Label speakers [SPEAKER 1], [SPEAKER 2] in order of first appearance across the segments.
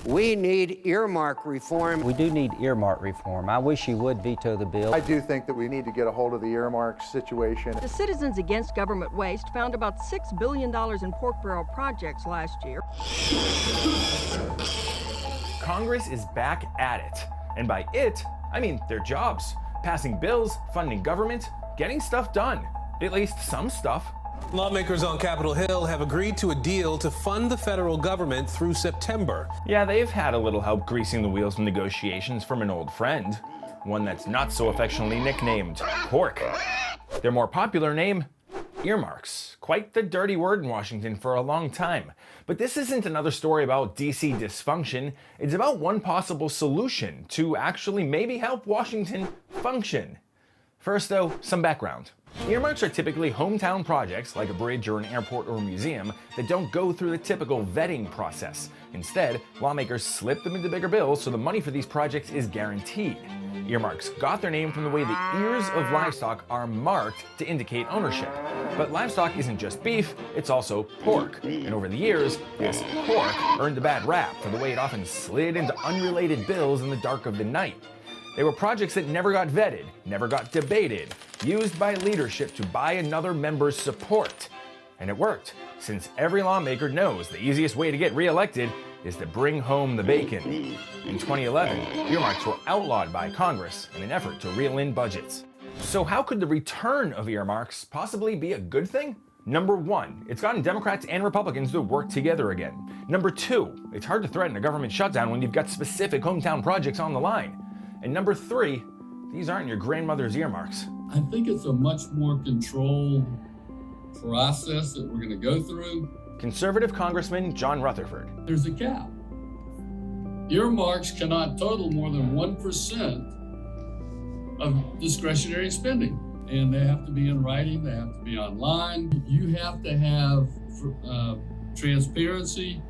[SPEAKER 1] We need earmark reform.
[SPEAKER 2] We do need earmark reform. I wish you would veto the bill.
[SPEAKER 3] I do think that we need to get a hold of the earmarks situation.
[SPEAKER 4] The Citizens Against Government Waste found about $6 billion in pork barrel projects last year.
[SPEAKER 5] Congress is back at it. And by it, I mean their jobs. Passing bills, funding government, getting stuff done. At least some stuff.
[SPEAKER 6] Lawmakers on Capitol Hill have agreed to a deal to fund the federal government through September.
[SPEAKER 5] Yeah, they've had a little help greasing the wheels of negotiations from an old friend. One that's not so affectionately nicknamed Pork. Their more popular name, Earmarks. Quite the dirty word in Washington for a long time. But this isn't another story about DC dysfunction. It's about one possible solution to actually maybe help Washington function. First though, some background. Earmarks are typically hometown projects, like a bridge or an airport or a museum, that don't go through the typical vetting process. Instead, lawmakers slip them into bigger bills so the money for these projects is guaranteed. Earmarks got their name from the way the ears of livestock are marked to indicate ownership. But livestock isn't just beef, it's also pork. And over the years, this pork earned a bad rap for the way it often slid into unrelated bills in the dark of the night. They were projects that never got vetted, never got debated, used by leadership to buy another member's support. And it worked, since every lawmaker knows the easiest way to get reelected is to bring home the bacon. In 2011, earmarks were outlawed by Congress in an effort to reel in budgets. So how could the return of earmarks possibly be a good thing? Number one, it's gotten Democrats and Republicans to work together again. Number two, it's hard to threaten a government shutdown when you've got specific hometown projects on the line. And number three, these aren't your grandmother's earmarks.
[SPEAKER 7] I think it's a much more controlled process that we're going to go through.
[SPEAKER 5] Conservative Congressman John Rutherford.
[SPEAKER 7] There's a cap. Earmarks cannot total more than 1% of discretionary spending. And they have to be in writing, they have to be online. You have to have transparency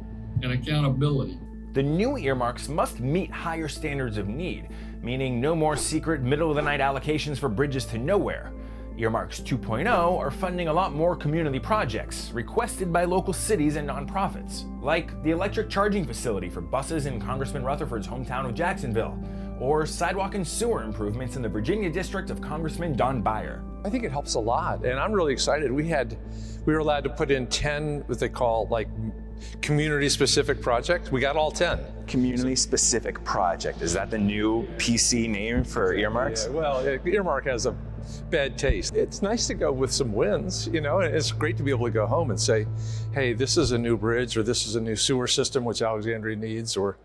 [SPEAKER 7] and accountability.
[SPEAKER 5] The new earmarks must meet higher standards of need, meaning no more secret middle-of-the-night allocations for bridges to nowhere. Earmarks 2.0 are funding a lot more community projects requested by local cities and nonprofits, like the electric charging facility for buses in Congressman Rutherford's hometown of Jacksonville, or sidewalk and sewer improvements in the Virginia district of Congressman Don Beyer.
[SPEAKER 8] I think it helps a lot, and I'm really excited. We were allowed to put in 10 what they call community-specific projects. We got all 10.
[SPEAKER 9] Community-specific project, is that the new PC name for earmarks?
[SPEAKER 8] Yeah, well, earmark has a bad taste. It's nice to go with some wins, and it's great to be able to go home and say, hey, this is a new bridge, or this is a new sewer system which Alexandria needs, or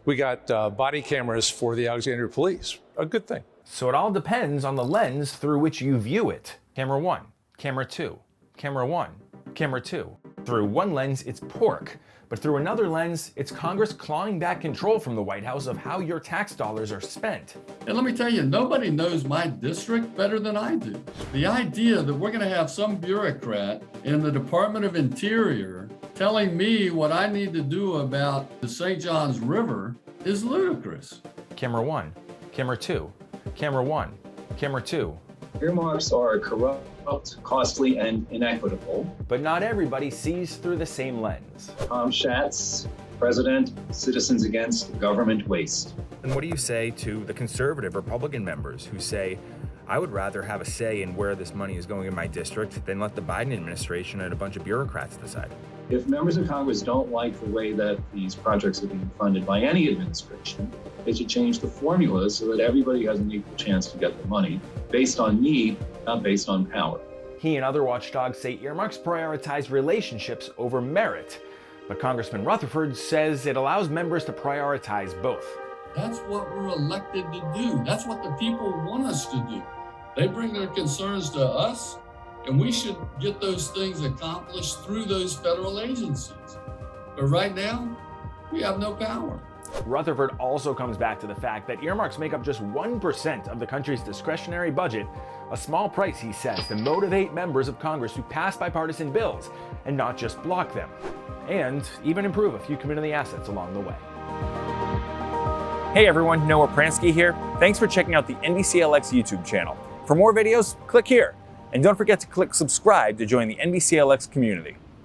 [SPEAKER 8] we got body cameras for the Alexandria police. A good thing.
[SPEAKER 5] So it all depends on the lens through which you view it. Camera one, camera two, camera one, camera two. Through one lens, it's pork, but through another lens, it's Congress clawing back control from the White House of how your tax dollars are spent.
[SPEAKER 7] And let me tell you, nobody knows my district better than I do. The idea that we're going to have some bureaucrat in the Department of Interior telling me what I need to do about the St. Johns River is ludicrous.
[SPEAKER 5] Camera one, camera two, camera one, camera two.
[SPEAKER 10] Earmarks are corrupt, costly, and inequitable.
[SPEAKER 5] But not everybody sees through the same lens.
[SPEAKER 10] Tom Schatz, President, Citizens Against Government Waste.
[SPEAKER 5] And what do you say to the conservative Republican members who say, I would rather have a say in where this money is going in my district than let the Biden administration and a bunch of bureaucrats decide?
[SPEAKER 10] If members of Congress don't like the way that these projects are being funded by any administration, they should change the formula so that everybody has an equal chance to get the money based on need, not based on power.
[SPEAKER 5] He and other watchdogs say earmarks prioritize relationships over merit. But Congressman Rutherford says it allows members to prioritize both.
[SPEAKER 7] That's what we're elected to do. That's what the people want us to do. They bring their concerns to us, and we should get those things accomplished through those federal agencies. But right now, we have no power.
[SPEAKER 5] Rutherford also comes back to the fact that earmarks make up just 1% of the country's discretionary budget, a small price, he says, to motivate members of Congress to pass bipartisan bills and not just block them, and even improve a few community assets along the way.
[SPEAKER 11] Hey everyone, Noah Pransky here. Thanks for checking out the NBCLX YouTube channel. For more videos, click here. And don't forget to click subscribe to join the NBCLX community.